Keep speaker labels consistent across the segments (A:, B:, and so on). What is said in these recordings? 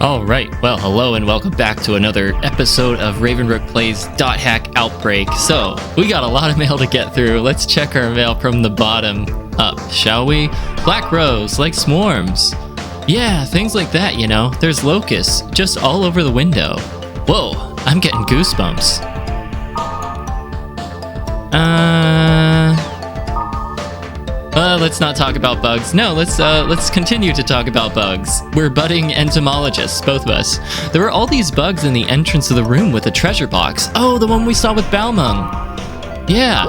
A: Alright, well, hello and welcome back to another episode of Ravenrook Plays .hack Outbreak. So, we got a lot of mail to get through. Let's check our mail from the bottom up, shall we? Black Rose, like swarms. Yeah, things like that, you know. There's locusts, just all over the window. Whoa, I'm getting goosebumps. Let's not talk about bugs. No, let's continue to talk about bugs. We're budding entomologists, both of us. There were all these bugs in the entrance of the room with a treasure box. Oh, the one we saw with Balmung. Yeah.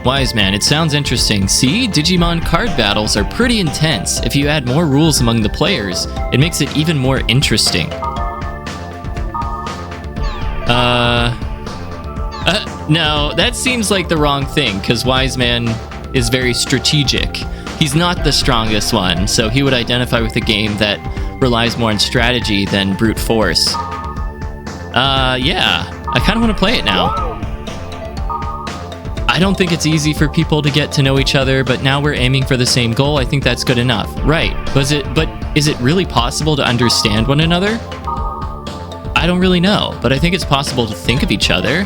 A: Wise man, it sounds interesting. See, Digimon card battles are pretty intense. If you add more rules among the players, it makes it even more interesting. No, that seems like the wrong thing, because Wise Man is very strategic. He's not the strongest one, so he would identify with a game that relies more on strategy than brute force. Yeah, I kind of want to play it now. I don't think it's easy for people to get to know each other, but now we're aiming for the same goal. I think that's good enough. Right, but is it really possible to understand one another? I don't really know, but I think it's possible to think of each other.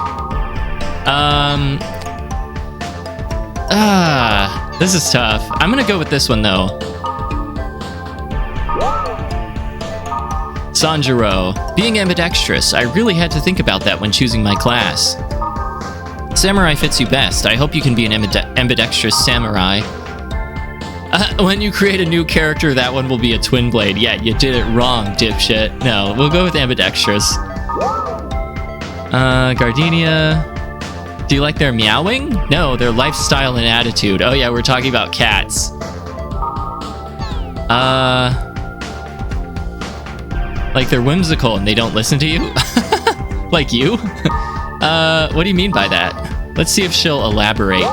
A: This is tough. I'm gonna go with this one, though. Sanjuro. Being ambidextrous, I really had to think about that when choosing my class. Samurai fits you best. I hope you can be an ambidextrous samurai. When you create a new character, that one will be a twin blade. Yeah, you did it wrong, dipshit. No, we'll go with ambidextrous. Gardenia. Do you like their meowing? No, their lifestyle and attitude. Oh yeah, we're talking about cats. Like they're whimsical and they don't listen to you? Like you? What do you mean by that? Let's see if she'll elaborate.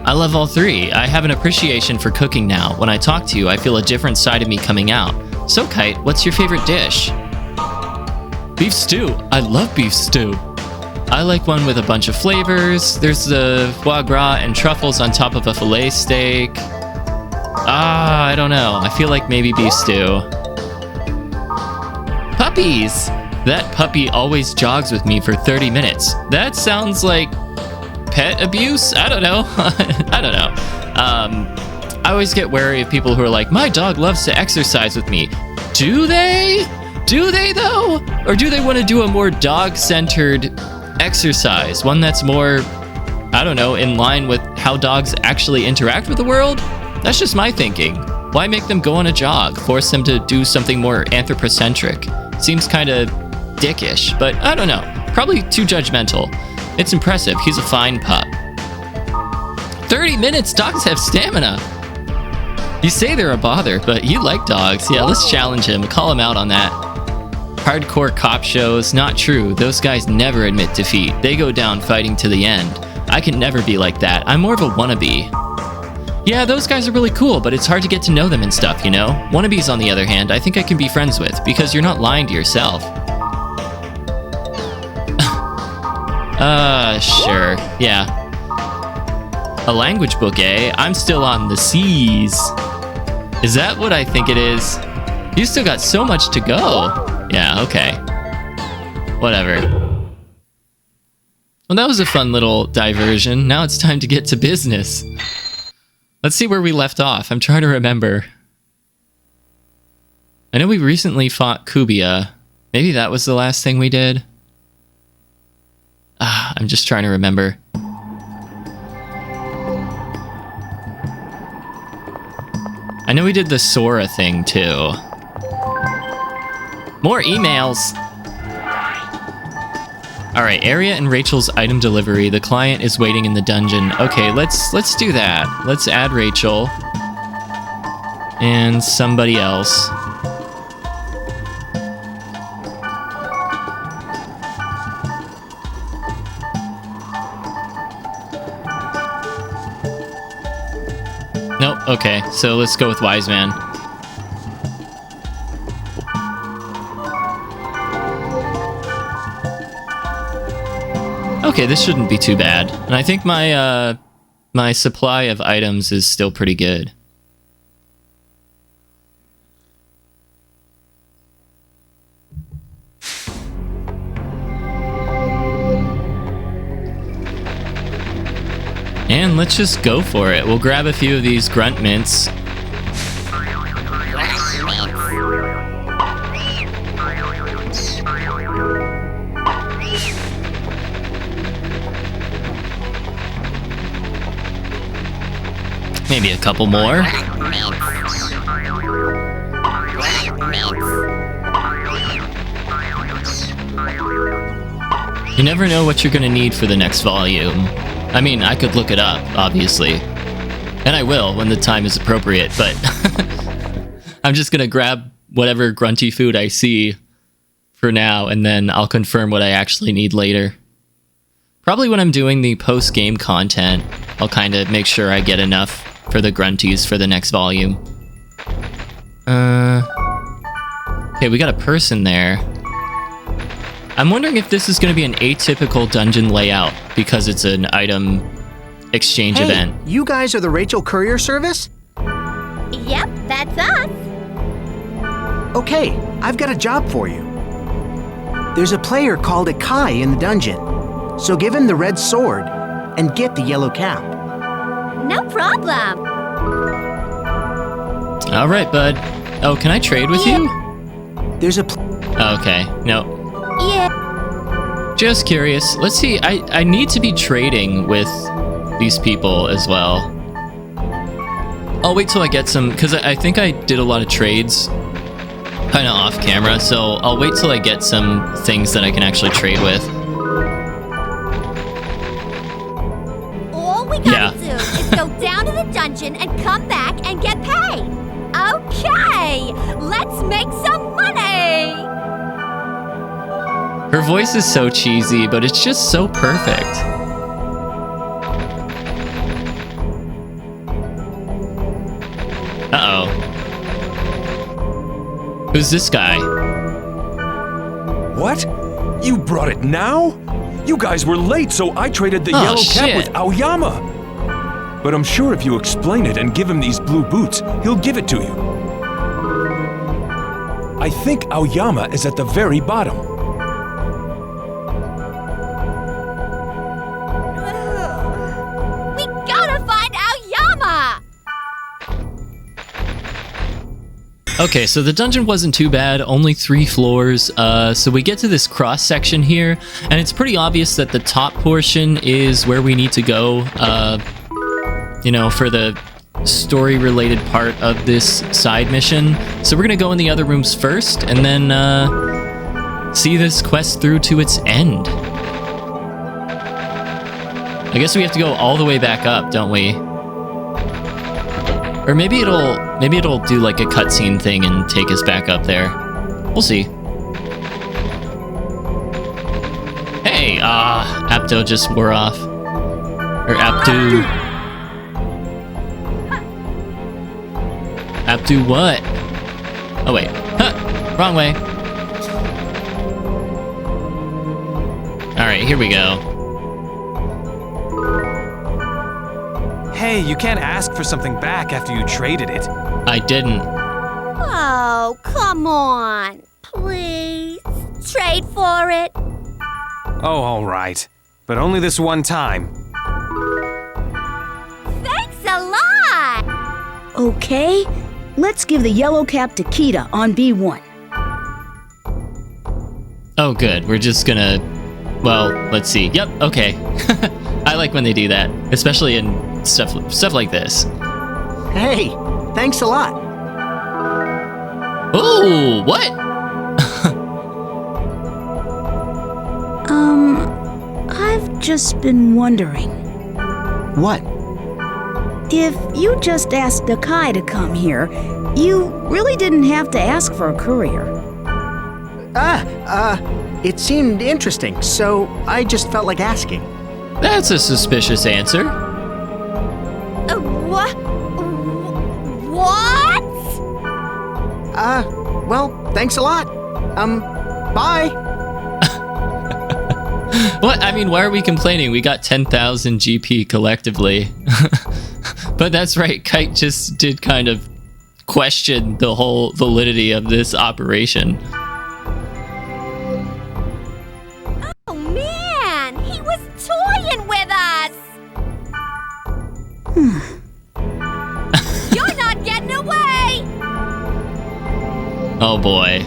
A: I love all three. I have an appreciation for cooking now. When I talk to you, I feel a different side of me coming out. So, Kite, what's your favorite dish? Beef stew. I love beef stew. I like one with a bunch of flavors. There's the foie gras and truffles on top of a filet steak. I don't know. I feel like maybe beef stew. Puppies! That puppy always jogs with me for 30 minutes. That sounds like pet abuse? I don't know. I don't know. I always get wary of people who are like, my dog loves to exercise with me. Do they? Do they, though? Or do they want to do a more dog-centered exercise? One that's more, I don't know, in line with how dogs actually interact with the world? That's just my thinking. Why make them go on a jog? Force them to do something more anthropocentric? Seems kind of dickish, but I don't know. Probably too judgmental. It's impressive. He's a fine pup. 30 minutes? Dogs have stamina. You say they're a bother, but you like dogs. Yeah, let's challenge him. Call him out on that. Hardcore cop shows. Not true. Those guys never admit defeat. They go down fighting to the end. I can never be like that. I'm more of a wannabe. Yeah, those guys are really cool, but it's hard to get to know them and stuff, you know? Wannabes, on the other hand, I think I can be friends with, because you're not lying to yourself. Sure. Yeah. A language book, eh? I'm still on the seas. Is that what I think it is? You still got so much to go. Yeah, okay. Whatever. Well, that was a fun little diversion. Now it's time to get to business. Let's see where we left off. I'm trying to remember. I know we recently fought Kubia. Maybe that was the last thing we did. I'm just trying to remember. I know we did the Sora thing, too. More emails! Alright, Aria and Rachel's item delivery. The client is waiting in the dungeon. Okay, let's do that. Let's add Rachel. And somebody else. Nope, okay, so let's go with Wise Man. Okay, this shouldn't be too bad. And I think my my supply of items is still pretty good. And let's just go for it. We'll grab a few of these grunt mints. Maybe a couple more. You never know what you're gonna need for the next volume. I mean, I could look it up, obviously. And I will when the time is appropriate, but I'm just gonna grab whatever grunty food I see for now, and then I'll confirm what I actually need later. Probably when I'm doing the post-game content, I'll kind of make sure I get enough for the grunties for the next volume. Okay, we got a person there. I'm wondering if this is going to be an atypical dungeon layout because it's an item exchange event.
B: You guys are the Rachel Courier Service?
C: Yep, that's us.
B: Okay, I've got a job for you. There's a player called Akai in the dungeon, so give him the red sword and get the yellow cap.
C: No problem.
A: All right, bud. Oh, can I trade with you?
B: There's a
A: Okay, no.
C: Yeah.
A: Just curious. Let's see, I need to be trading with these people as well. I'll wait till I get some, because I think I did a lot of trades kind of off camera, so I'll wait till I get some things that I can actually trade with.
C: All we gotta do is go down to the dungeon and come back and get paid. Okay, let's make some money.
A: Her voice is so cheesy, but it's just so perfect. Uh-oh. Who's this guy?
D: What? You brought it now? You guys were late, so I traded the yellow cap with Aoyama. But I'm sure if you explain it and give him these blue boots, he'll give it to you. I think Aoyama is at the very bottom.
C: We gotta find Aoyama!
A: Okay, so the dungeon wasn't too bad, only 3 floors. So we get to this cross section here, and it's pretty obvious that the top portion is where we need to go, you know, for the story-related part of this side mission. So we're gonna go in the other rooms first, and then see this quest through to its end. I guess we have to go all the way back up, don't we? Or maybe it'll do like a cutscene thing and take us back up there. We'll see. Hey, Apto just wore off. Or Aptu. Aptu what? Oh wait. Huh, wrong way. Alright, here we go.
E: Hey, you can't ask for something back after you traded it.
A: I didn't.
C: Oh, come on. Please, trade for it.
E: Oh, all right. But only this one time.
C: Thanks a lot.
F: Okay, let's give the yellow cap to Kita on B1.
A: Oh good, we're just gonna... Well, let's see. Yep, okay. I like when they do that, especially in stuff like this.
B: Hey, thanks a lot.
A: Ooh, what?
F: I've just been wondering.
B: What?
F: If you just asked Akai to come here, you really didn't have to ask for a courier.
B: It seemed interesting, so I just felt like asking.
A: That's a suspicious answer.
C: What? What?
B: Well, thanks a lot. Bye.
A: What? I mean, why are we complaining? We got 10,000 GP collectively. But that's right, Kite just did kind of question the whole validity of this operation.
C: Oh man, he was toying with us! You're not getting away!
A: Oh boy.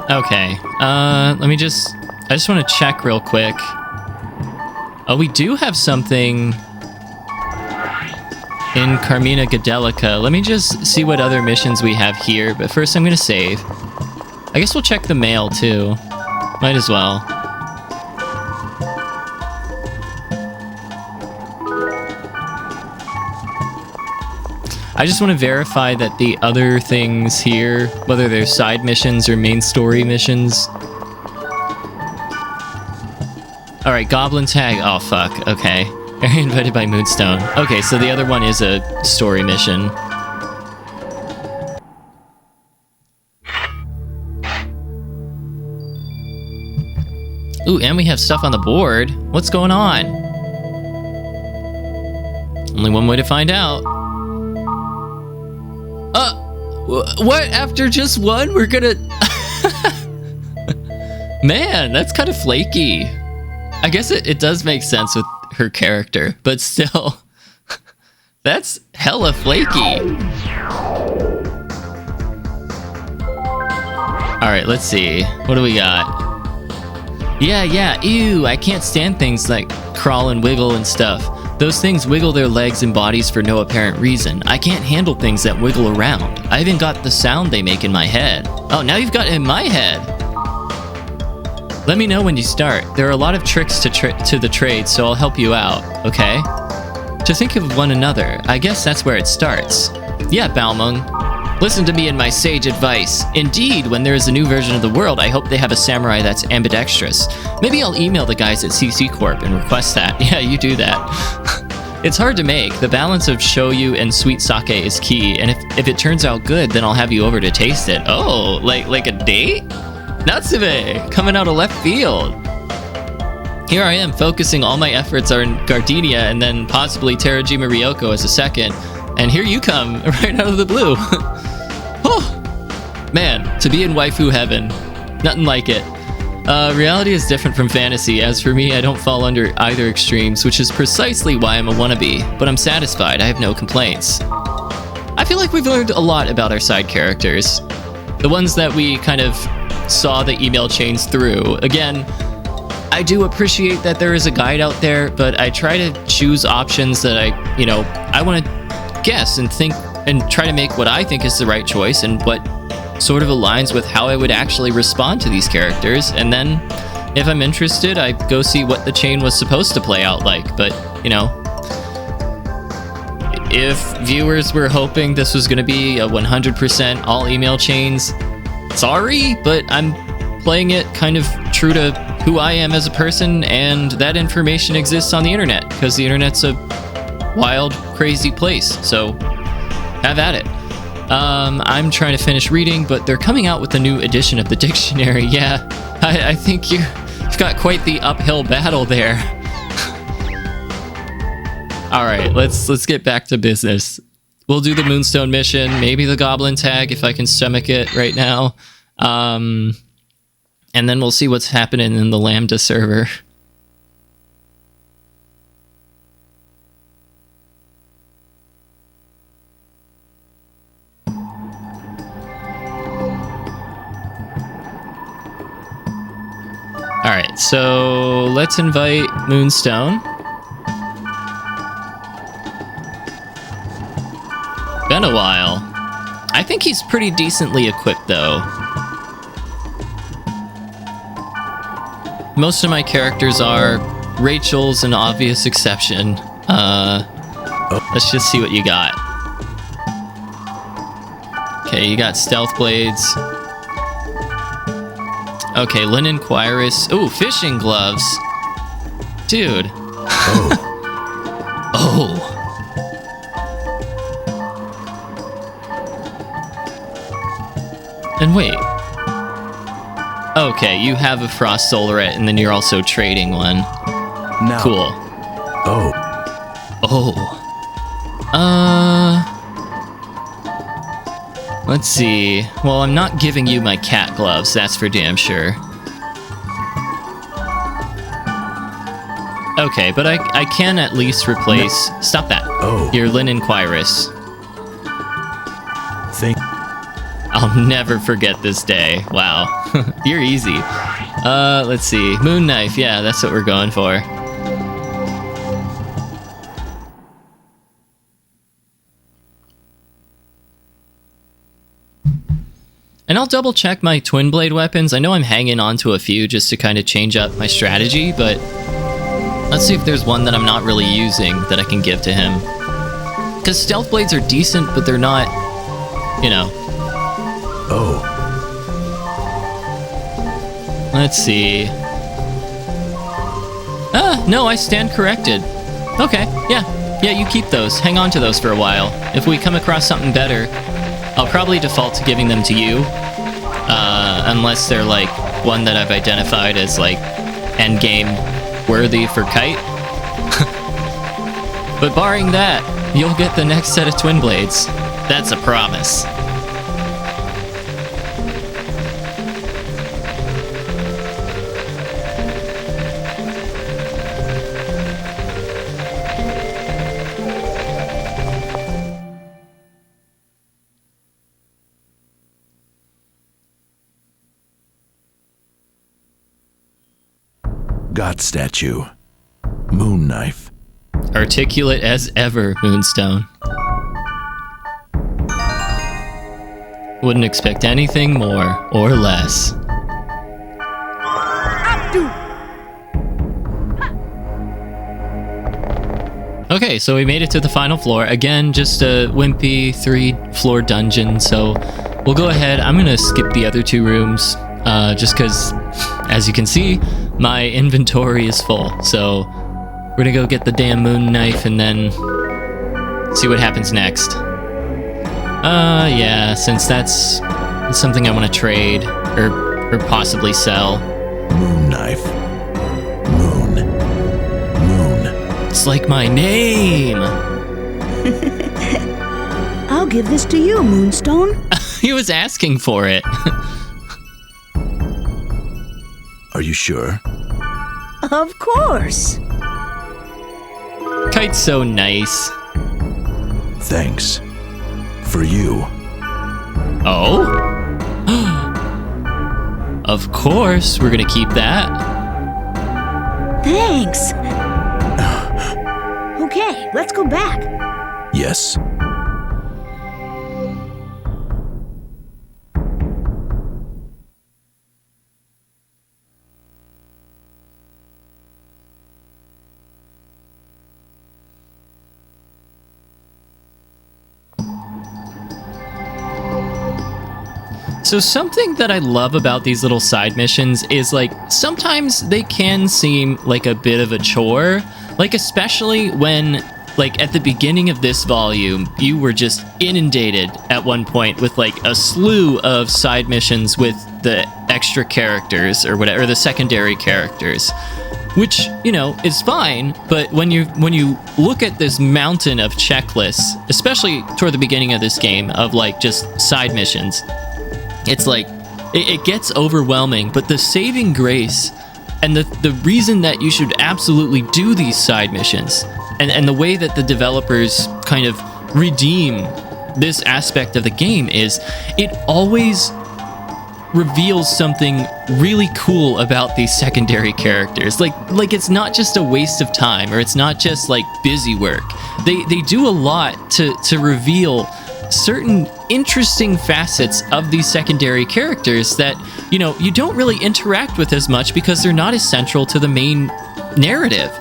A: Okay, I just want to check real quick. Oh, we do have something in Carmina Gadelica. Let me just see what other missions we have here, but first I'm gonna save. I guess we'll check the mail too. Might as well. I just want to verify that the other things here, whether they're side missions or main story missions. Alright, Goblin Tag. Oh, fuck. Okay. Area invited by Moonstone. Okay, so the other one is a story mission. Ooh, and we have stuff on the board. What's going on? Only one way to find out. What? After just one? We're gonna... Man, that's kind of flaky. I guess it does make sense with her character, but still... That's hella flaky. Alright, let's see. What do we got? Yeah, ew, I can't stand things like crawl and wiggle and stuff. Those things wiggle their legs and bodies for no apparent reason. I can't handle things that wiggle around. I even got the sound they make in my head. Oh, now you've got it in my head. Let me know when you start. There are a lot of tricks to the trade, so I'll help you out, okay? To think of one another, I guess that's where it starts. Yeah, Balmung. Listen to me and my sage advice. Indeed, when there is a new version of the world, I hope they have a samurai that's ambidextrous. Maybe I'll email the guys at CC Corp and request that. Yeah, you do that. It's hard to make. The balance of shoyu and sweet sake is key, and if it turns out good, then I'll have you over to taste it. Oh, like a date? Natsume, coming out of left field. Here I am, focusing all my efforts on Gardenia and then possibly Terajima Ryoko as a second. And here you come, right out of the blue. Oh, man, to be in waifu heaven. Nothing like it. Reality is different from fantasy. As for me, I don't fall under either extremes, which is precisely why I'm a wannabe. But I'm satisfied, I have no complaints. I feel like we've learned a lot about our side characters. The ones that we kind of saw the email chains through. Again, I do appreciate that there is a guide out there, but I try to choose options that I want to guess and think and try to make what I think is the right choice and what sort of aligns with how I would actually respond to these characters. And then if I'm interested, I go see what the chain was supposed to play out like. But, if viewers were hoping this was going to be a 100% all email chains, sorry, but I'm playing it kind of true to who I am as a person, and that information exists on the internet because the internet's a wild, crazy place, so have at it. I'm trying to finish reading, but they're coming out with a new edition of the dictionary. Yeah, I think you've got quite the uphill battle there. All right, let's get back to business. We'll do the Moonstone mission, maybe the Goblin Tag if I can stomach it right now, and then we'll see what's happening in the Lambda server. Alright, so let's invite Moonstone. Been a while. I think he's pretty decently equipped, though. Most of my characters are. Rachel's an obvious exception. Let's just see what you got. Okay, you got stealth blades. Okay, linen cuirass. Ooh, fishing gloves. Dude. Oh. And wait. Okay, you have a frost solarette, and then you're also trading one.
D: Now.
A: Cool.
D: Oh.
A: Let's see. Well, I'm not giving you my cat gloves, that's for damn sure. Okay, but I can at least replace... No. Stop that.
D: Oh.
A: Your linen cuirass. I'll never forget this day. Wow. You're easy. Let's see. Moon knife. Yeah, that's what we're going for. And I'll double check my twin blade weapons. I know I'm hanging on to a few just to kind of change up my strategy, but let's see if there's one that I'm not really using that I can give to him. Because stealth blades are decent, but they're not, you know.
D: Oh.
A: Let's see. No, I stand corrected. Okay, yeah, you keep those. Hang on to those for a while. If we come across something better, I'll probably default to giving them to you, unless they're like one that I've identified as like endgame worthy for Kite. But barring that, you'll get the next set of twin blades. That's a promise.
D: God statue. Moon knife.
A: Articulate as ever, Moonstone. Wouldn't expect anything more or less. Okay, so we made it to the final floor. Again, just a wimpy 3-floor dungeon, so we'll go ahead. I'm gonna skip the other 2 rooms, just because, as you can see, my inventory is full. So we're gonna go get the damn moon knife and then see what happens next. Yeah, since that's something I want to trade or possibly sell.
D: Moon knife. Moon.
A: It's like my name.
F: I'll give this to you, Moonstone.
A: He was asking for it.
D: Are you sure?
F: Of course.
A: Kite's so nice.
D: Thanks. For you.
A: Oh? Of course, we're gonna keep that.
F: Thanks. Okay, let's go back.
D: Yes.
A: So something that I love about these little side missions is, like, sometimes they can seem like a bit of a chore, like especially when, like, at the beginning of this volume, you were just inundated at one point with like a slew of side missions with the extra characters or whatever, or the secondary characters, which, you know, is fine. But when you look at this mountain of checklists, especially toward the beginning of this game, of like just side missions, it's like, it gets overwhelming. But the saving grace and the reason that you should absolutely do these side missions, and the way that the developers kind of redeem this aspect of the game, is it always reveals something really cool about these secondary characters. Like it's not just a waste of time, or it's not just like busy work. They do a lot to reveal certain interesting facets of these secondary characters that, you know, you don't really interact with as much because they're not as central to the main narrative.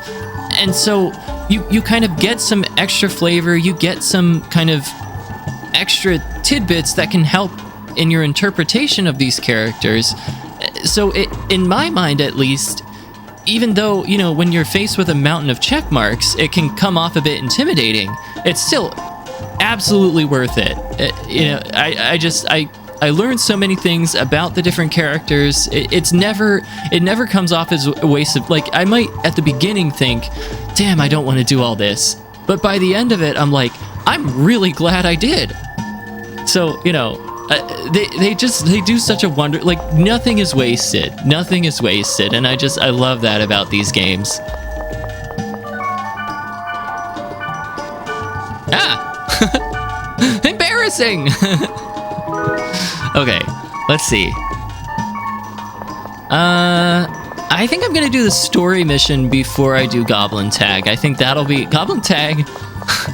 A: And so you kind of get some extra flavor, you get some kind of extra tidbits that can help in your interpretation of these characters. in my mind at least, even though, when you're faced with a mountain of check marks, it can come off a bit intimidating, it's still absolutely worth it. I learned so many things about the different characters. It never comes off as a waste of, like, I might at the beginning think, damn, I don't want to do all this. But by the end of it, I'm like, I'm really glad I did. So, they do such a wonder, like, nothing is wasted. Nothing is wasted. And I love that about these games. Embarrassing! Okay, let's see. I think I'm gonna do the story mission before I do Goblin Tag. I think that'll be... Goblin Tag,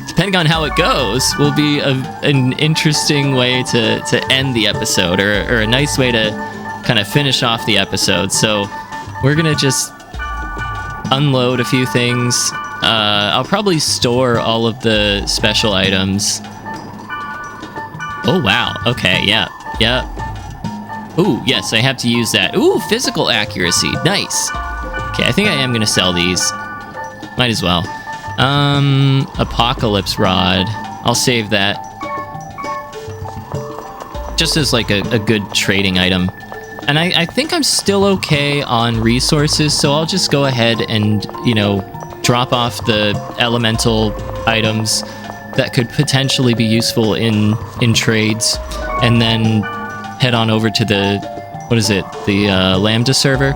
A: depending on how it goes, will be an interesting way to end the episode, or a nice way to kind of finish off the episode. So we're gonna just unload a few things. I'll probably store all of the special items. Oh, wow. Okay, yeah. Ooh, yes, I have to use that. Ooh, physical accuracy. Nice. Okay, I think I am going to sell these. Might as well. Apocalypse Rod. I'll save that. Just as, like, a good trading item. And I think I'm still okay on resources, so I'll just go ahead and, drop off the elemental items that could potentially be useful in trades, and then head on over to the Lambda server.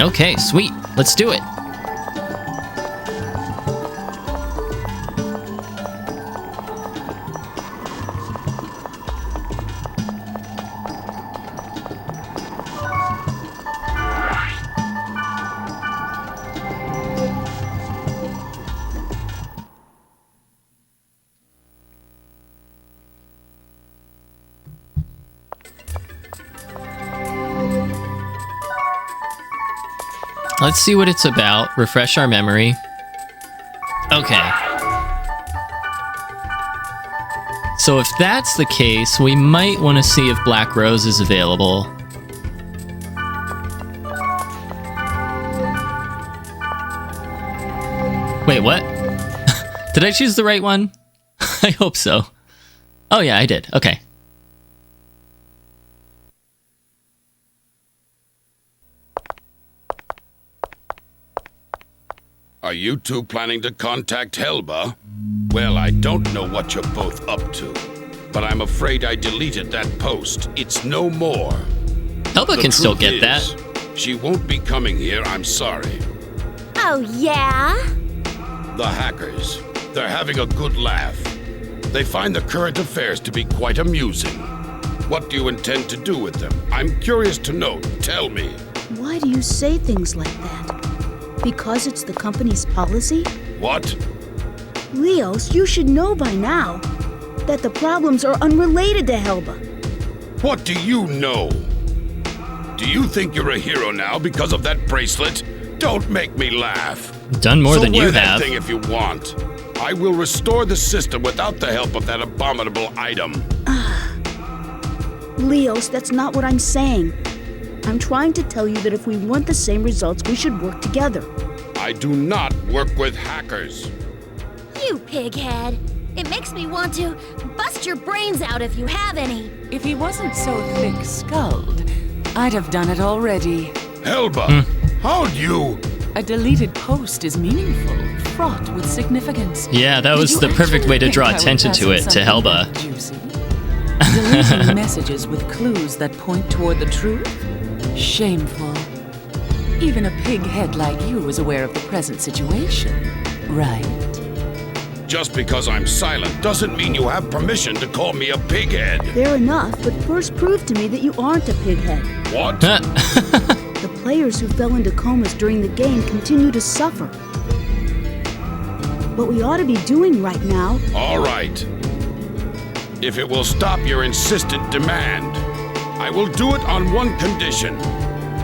A: Okay, sweet. Let's do it. Let's see what it's about. Refresh our memory. Okay. So if that's the case, we might want to see if Black Rose is available. Wait, what? Did I choose the right one? I hope so. Oh yeah, I did. Okay.
G: Are you two planning to contact Helba? Well, I don't know what you're both up to, but I'm afraid I deleted that post. It's no more.
A: Helba can still get that.
G: She won't be coming here, I'm sorry.
C: Oh, yeah?
G: The hackers. They're having a good laugh. They find the current affairs to be quite amusing. What do you intend to do with them? I'm curious to know. Tell me.
F: Why do you say things like that? Because it's the company's policy?
G: What?
F: Leos, you should know by now that the problems are unrelated to Helba.
G: What do you know? Do you think you're a hero now because of that bracelet? Don't make me laugh.
A: Done more than you
G: wear
A: have.
G: That thing if you want. I will restore the system without the help of that abominable item.
F: Leos, that's not what I'm saying. I'm trying to tell you that if we want the same results, we should work together.
G: I do not work with hackers.
C: You pighead. It makes me want to bust your brains out if you have any.
H: If he wasn't so thick-skulled, I'd have done it already.
G: Helba, how'd you...
H: A deleted post is meaningful, fraught with significance.
A: Yeah, that was the perfect way to draw attention to it, to Helba.
H: Deleting messages with clues that point toward the truth? Shameful. Even a pighead like you is aware of the present situation, right?
G: Just because I'm silent doesn't mean you have permission to call me a pighead.
F: Fair enough, but first prove to me that you aren't a pighead.
G: What?
F: The players who fell into comas during the game continue to suffer. What we ought to be doing right now...
G: All right. If it will stop your insistent demand, I will do it on one condition.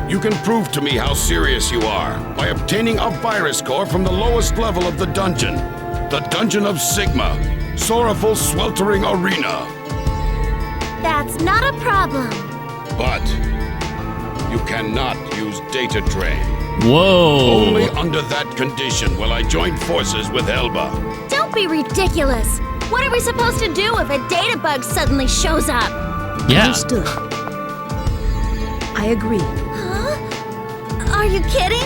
G: You can prove to me how serious you are by obtaining a virus core from the lowest level of the Dungeon of Sigma, Sorrowful Sweltering Arena.
C: That's not a problem.
G: But you cannot use data drain.
A: Whoa.
G: Only under that condition will I join forces with Helba.
C: Don't be ridiculous. What are we supposed to do if a data bug suddenly shows up?
A: Yeah.
F: Understood. I agree.
C: Huh? Are you kidding?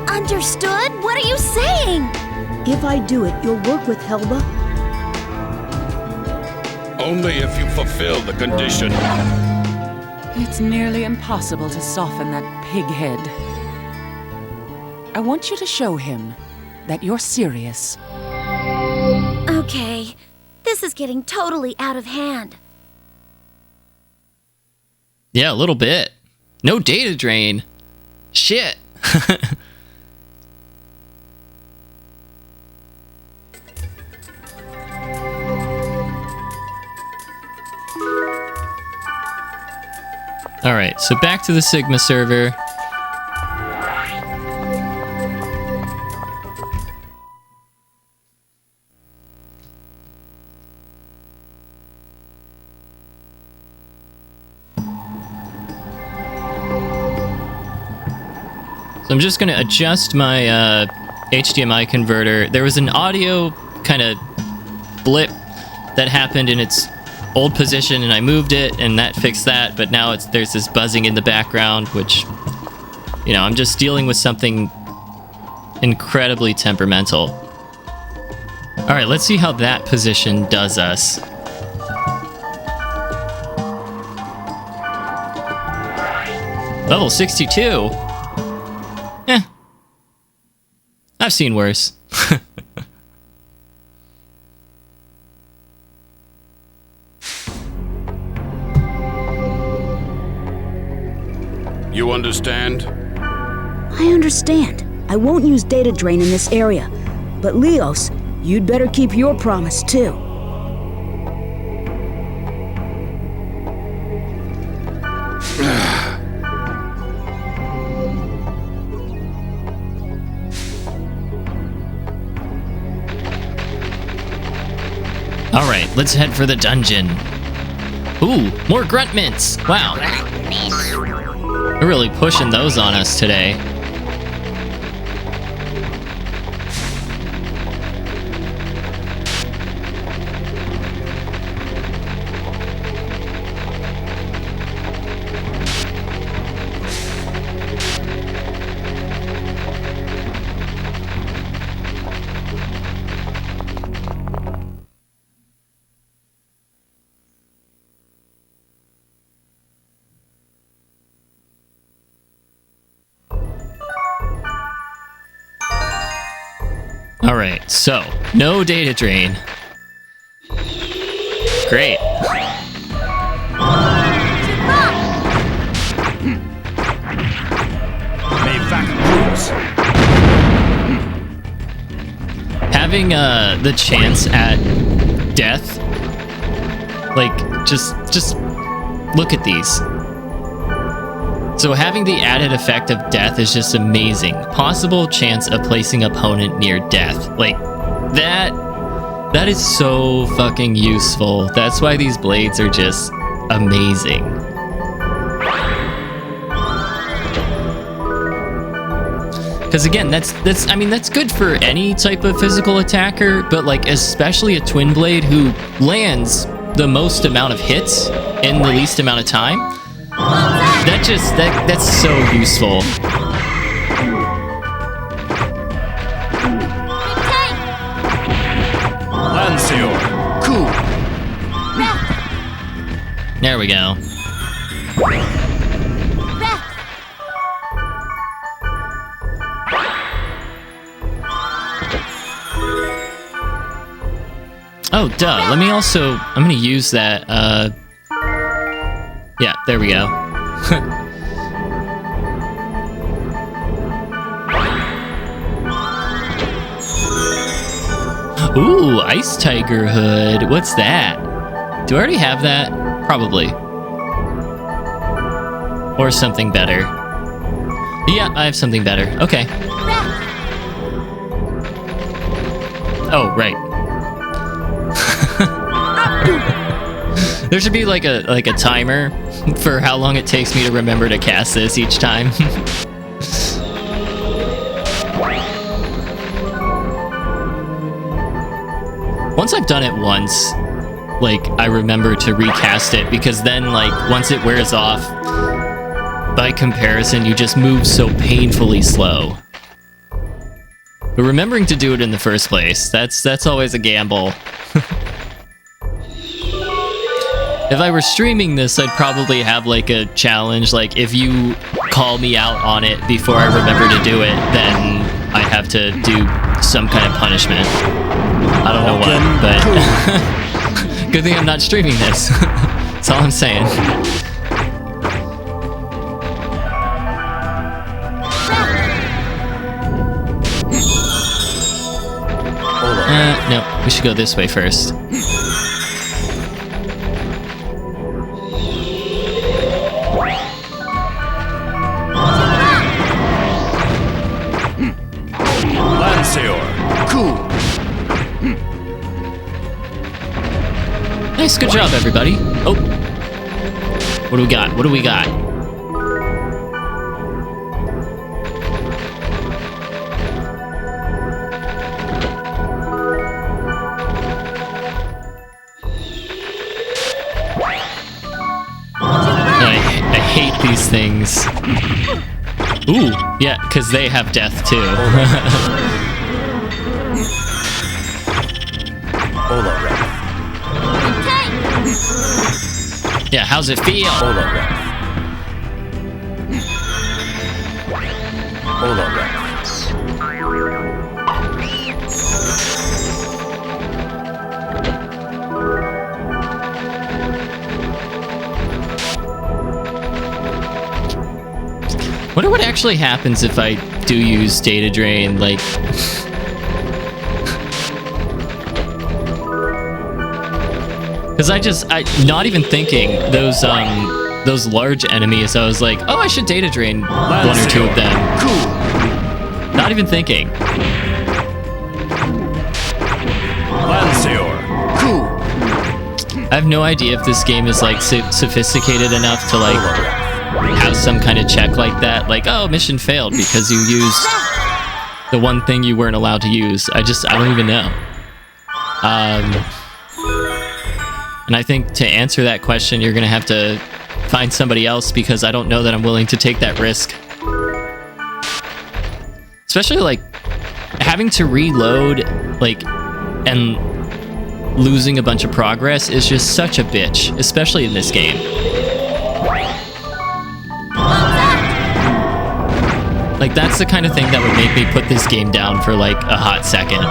C: Understood? What are you saying?
F: If I do it, you'll work with Helba?
G: Only if you fulfill the condition.
H: It's nearly impossible to soften that pig head. I want you to show him that you're serious.
C: Okay, this is getting totally out of hand.
A: Yeah, a little bit. No data drain. Shit. All right, so back to the Sigma server. So I'm just going to adjust my HDMI converter. There was an audio kind of blip that happened in its old position, and I moved it, and that fixed that. But now there's this buzzing in the background, which, you know, I'm just dealing with something incredibly temperamental. All right, let's see how that position does us. Level 62. I've seen worse.
G: You understand?
F: I understand. I won't use data drain in this area. But Leos, you'd better keep your promise too.
A: All right, let's head for the dungeon. Ooh, more grunt mints. Wow. They're really pushing those on us today. All right, so no data drain. Great. Having the chance at death, like just look at these. So having the added effect of death is just amazing. Possible chance of placing opponent near death. Like, that is so fucking useful. That's why these blades are just amazing. Because again, that's good for any type of physical attacker, but like especially a twin blade who lands the most amount of hits in the least amount of time. That's so useful.
D: Lancior, cool.
A: There we go. Oh, duh. Let me also... I'm gonna use that, yeah, there we go. Ooh, Ice Tiger Hood. What's that? Do I already have that? Probably. Or something better. Yeah, I have something better. Okay. Oh, right. There should be like a timer for how long it takes me to remember to cast this each time. Once I've done it once, like, I remember to recast it, because then, like, once it wears off, by comparison, you just move so painfully slow. But remembering to do it in the first place, that's always a gamble. If I were streaming this, I'd probably have, like, a challenge, like, if you call me out on it before I remember to do it, then I have to do some kind of punishment. I don't know what, but good thing I'm not streaming this. That's all I'm saying. No, we should go this way first. Nice, good job, everybody. Oh. What do we got? What do we got? I hate these things. Ooh, yeah, because they have death, too. Yeah, how's it feel? Wonder what actually happens if I do use data drain, like... Because I not even thinking, those large enemies, I was like, oh, I should data drain one or two of them. Cool. Not even thinking. Cool. I have no idea if this game is, like, sophisticated enough to, like, have some kind of check like that. Like, oh, mission failed because you used the one thing you weren't allowed to use. I don't even know. And I think to answer that question, you're going to have to find somebody else, because I don't know that I'm willing to take that risk. Especially, like, having to reload, like, and losing a bunch of progress is just such a bitch, especially in this game. Like, that's the kind of thing that would make me put this game down for, like, a hot second.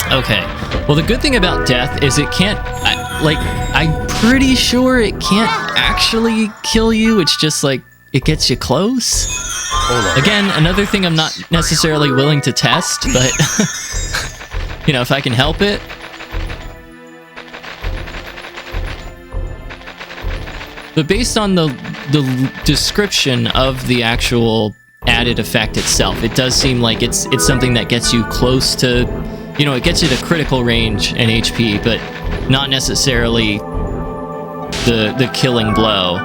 A: Okay. Well, the good thing about death is it can't, I'm pretty sure it can't actually kill you. It's just like, it gets you close. Again, another thing I'm not necessarily willing to test, but, you know, if I can help it. But based on the description of the actual added effect itself, it does seem like it's something that gets you close to, you know, it gets you to critical range and HP, but not necessarily the killing blow,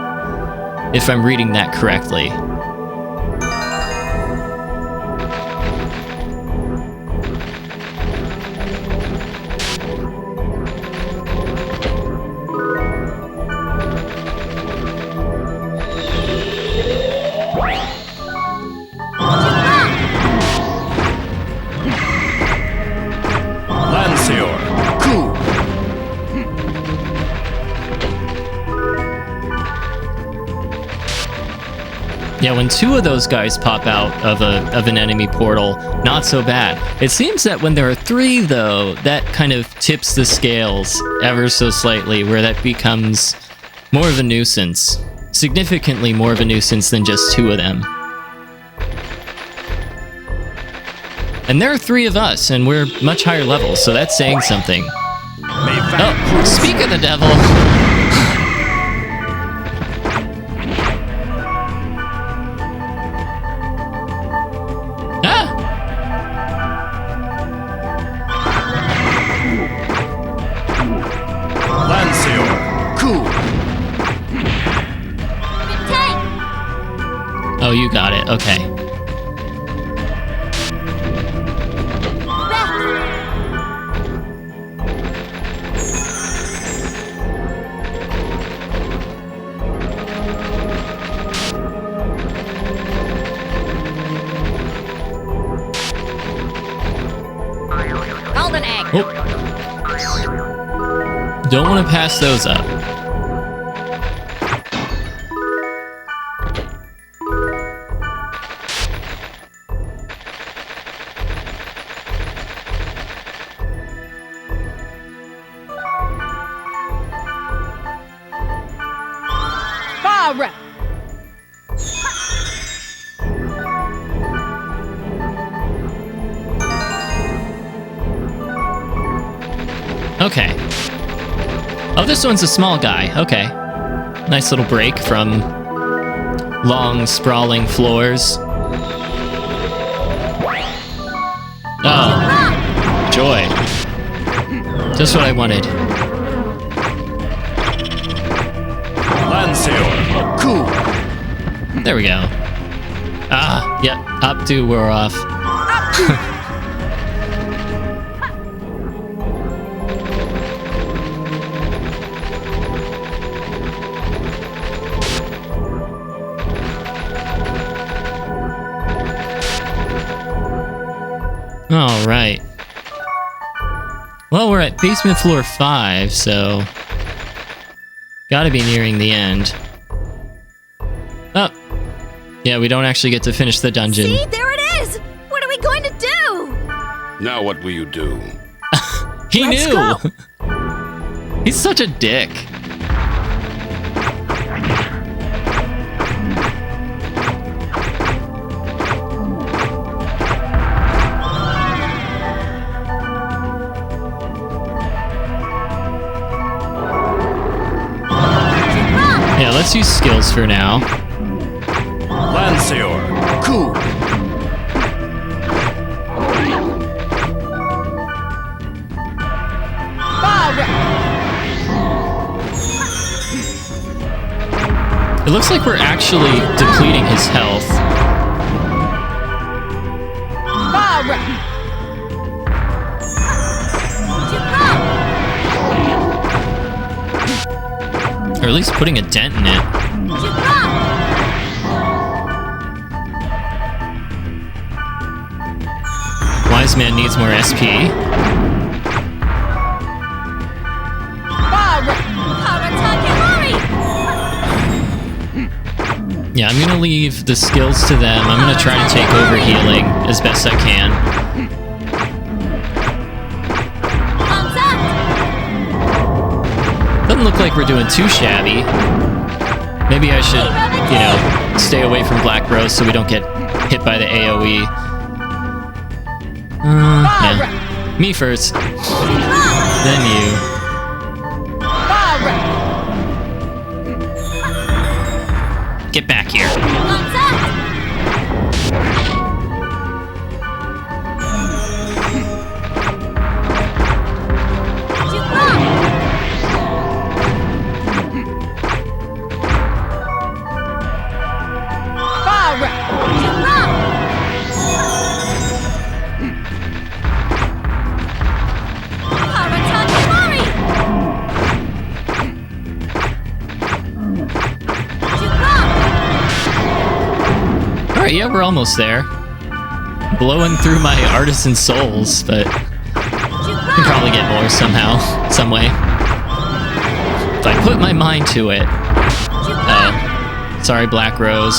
A: if I'm reading that correctly. Yeah, when 2 of those guys pop out of an enemy portal, not so bad. It seems that when there are 3, though, that kind of tips the scales ever so slightly, where that becomes more of a nuisance. Significantly more of a nuisance than just 2 of them. And there are 3 of us, and we're much higher levels, so that's saying something. Oh, speak of the devil! Oh, you got it. Okay.
C: Golden egg.
A: Oh. Don't want to pass those up. Okay. Oh, this one's a small guy. Okay. Nice little break from long, sprawling floors. Oh. Joy. Just what I wanted.
D: Landseer. Cool.
A: There we go. Ah, yep. Up 2, we're off. All right. Well, we're at basement floor 5, so gotta be nearing the end. Oh, yeah, we don't actually get to finish the dungeon.
C: See, there it is. What are we going to do?
G: Now what will you do?
A: He
F: Let's
A: knew.
F: go.
A: He's such a dick. Yeah, let's use skills for now.
D: Landseer. Cool.
A: It looks like we're actually depleting his health. Or at least putting a dent in it. Wise man needs more SP. Yeah, I'm gonna leave the skills to them. I'm gonna try to take over healing as best I can. Doesn't look like we're doing too shabby. Maybe I should, you know, stay away from Black Rose so we don't get hit by the AoE. Yeah. Me first. Then you. Get back here. Alright, yeah, we're almost there. Blowing through my artisan souls, but I can probably get more somehow, some way. If I put my mind to it. Sorry, Black Rose.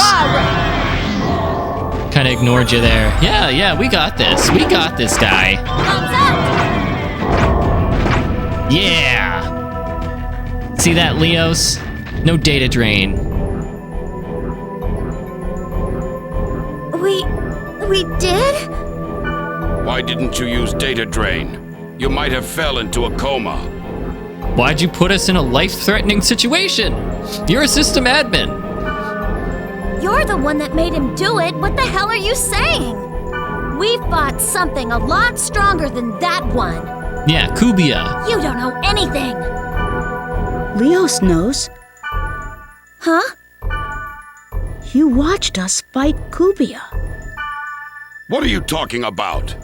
A: Kind of ignored you there. Yeah, we got this. We got this guy. Yeah! See that, Leos? No data drain.
C: We did?
G: Why didn't you use data drain? You might have fell into a coma.
A: Why'd you put us in a life-threatening situation? You're a system admin.
C: You're the one that made him do it. What the hell are you saying? We fought something a lot stronger than that one.
A: Yeah, Kubia.
C: You don't know anything.
F: Leos knows.
C: Huh?
F: You watched us fight Kubia.
G: What are you talking about?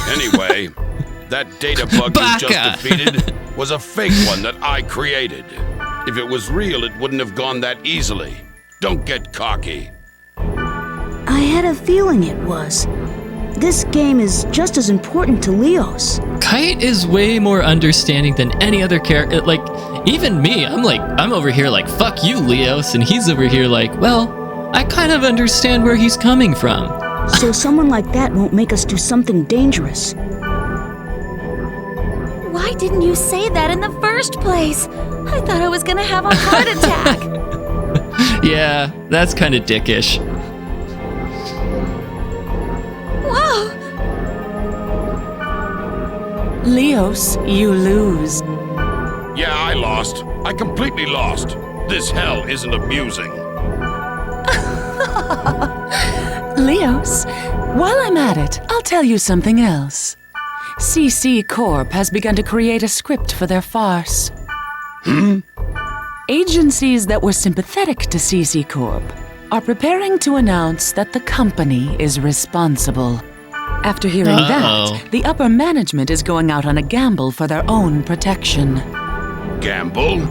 G: Anyway, that data bug you just defeated was a fake one that I created. If it was real, it wouldn't have gone that easily. Don't get cocky.
F: I had a feeling it was. This game is just as important to Leos.
A: Kite is way more understanding than any other character. Like, even me, I'm over here like, fuck you, Leos, and he's over here like, well, I kind of understand where he's coming from.
F: So someone like that won't make us do something dangerous.
C: Why didn't you say that in the first place? I thought I was gonna have a heart attack.
A: Yeah, that's kind of dickish.
C: Whoa!
H: Leos, you lose.
G: Yeah, I lost. I completely lost. This hell isn't amusing.
H: Leos, while I'm at it, I'll tell you something else. CC Corp has begun to create a script for their farce. Agencies that were sympathetic to CC Corp are preparing to announce that the company is responsible. After hearing that, the upper management is going out on a gamble for their own protection.
G: Gamble?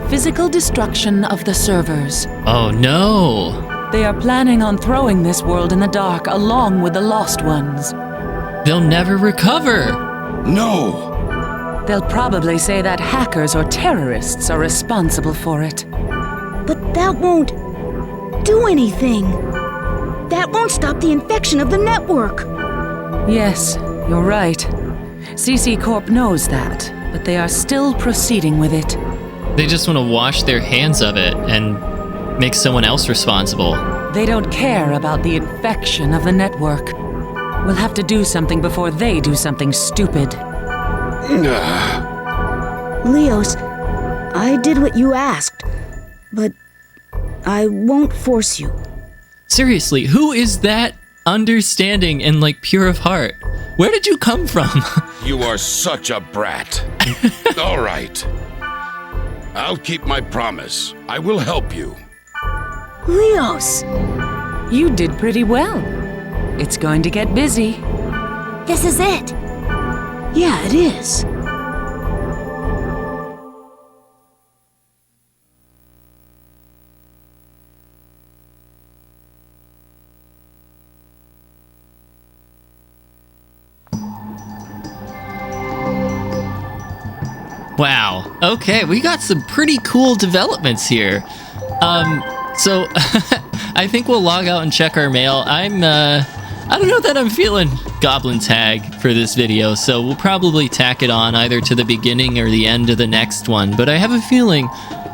H: Physical destruction of the servers.
A: Oh no!
H: They are planning on throwing this world in the dark along with the lost ones.
A: They'll never recover!
G: No!
H: They'll probably say that hackers or terrorists are responsible for it.
F: But that won't do anything. That won't stop the infection of the network.
H: Yes, you're right. CC Corp knows that, but they are still proceeding with it.
A: They just want to wash their hands of it and make someone else responsible.
H: They don't care about the infection of the network. We'll have to do something before they do something stupid.
F: Leos, I did what you asked, but I won't force you.
A: Seriously, who is that understanding and like pure of heart? Where did you come from?
G: You are such a brat. All right. I'll keep my promise. I will help you.
F: Leos!
H: You did pretty well. It's going to get busy.
C: This is it.
F: Yeah, it is.
A: Wow. Okay, we got some pretty cool developments here. So I think we'll log out and check our mail. I don't know that I'm feeling Goblin Tag for this video, so we'll probably tack it on either to the beginning or the end of the next one. But I have a feeling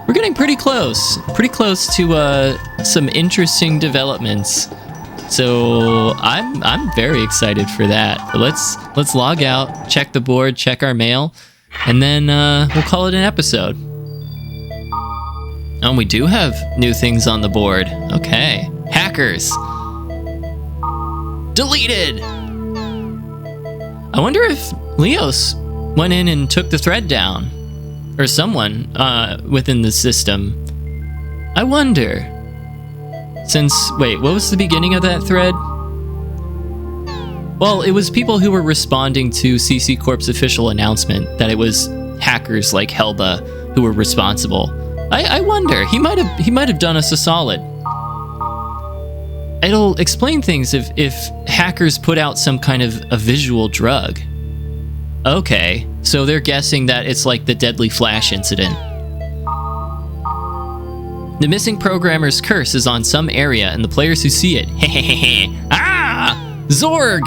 A: we're getting pretty close to some interesting developments. So I'm very excited for that. But let's log out, check the board, check our mail, and then we'll call it an episode. Oh, we do have new things on the board. Okay. Hackers. Deleted! I wonder if Leos went in and took the thread down. Or someone within the system. I wonder. Wait, what was the beginning of that thread? Well, it was people who were responding to CC Corp's official announcement that it was hackers like Helba who were responsible. I wonder. He might have done us a solid. It'll explain things if hackers put out some kind of a visual drug. Okay, so they're guessing that it's like the Deadly Flash incident. The missing programmer's curse is on some area, and the players who see it. Zorg!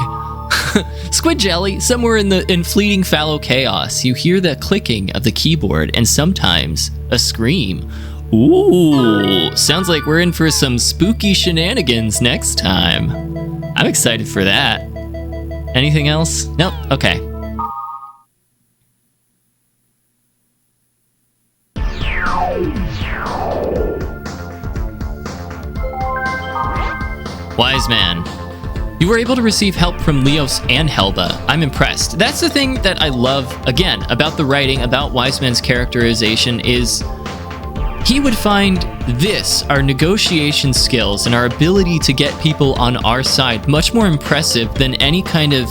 A: Squid Jelly, somewhere in fleeting fallow chaos, you hear the clicking of the keyboard and sometimes a scream. Ooh, sounds like we're in for some spooky shenanigans next time. I'm excited for that. Anything else? Nope, okay. Wise Man. You were able to receive help from Leos and Helba. I'm impressed. That's the thing that I love, again, about the writing, about Wise Man's characterization, is he would find this, our negotiation skills and our ability to get people on our side, much more impressive than any kind of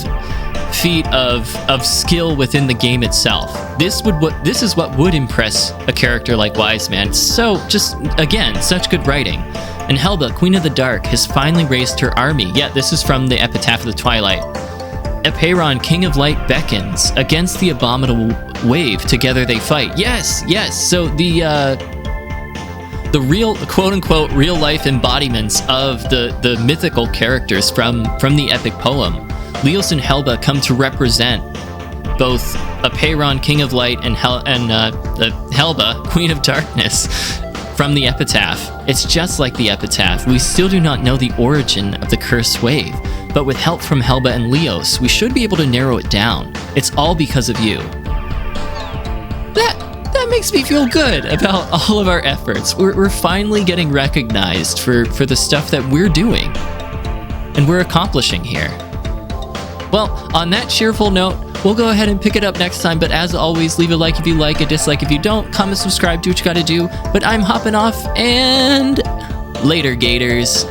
A: feat of skill within the game itself. This is what would impress a character like Wise Man. So, just, again, such good writing. And Helba, Queen of the Dark, has finally raised her army. Yeah, this is from the Epitaph of the Twilight. Epeiron, King of Light, beckons. Against the abominable wave, together they fight. Yes, yes. So the real, quote-unquote, real-life embodiments of the mythical characters from the epic poem. Leos and Helba come to represent both Epeiron, King of Light, and Helba, Queen of Darkness, from the Epitaph. It's just like the Epitaph. We still do not know the origin of the cursed wave, but with help from Helba and Leos, we should be able to narrow it down. It's all because of you. That makes me feel good about all of our efforts. We're finally getting recognized for the stuff that we're doing and we're accomplishing here. Well, on that cheerful note, we'll go ahead and pick it up next time, but as always, leave a like if you like, a dislike if you don't, comment, subscribe, do what you gotta do, but I'm hopping off, and later, Gators.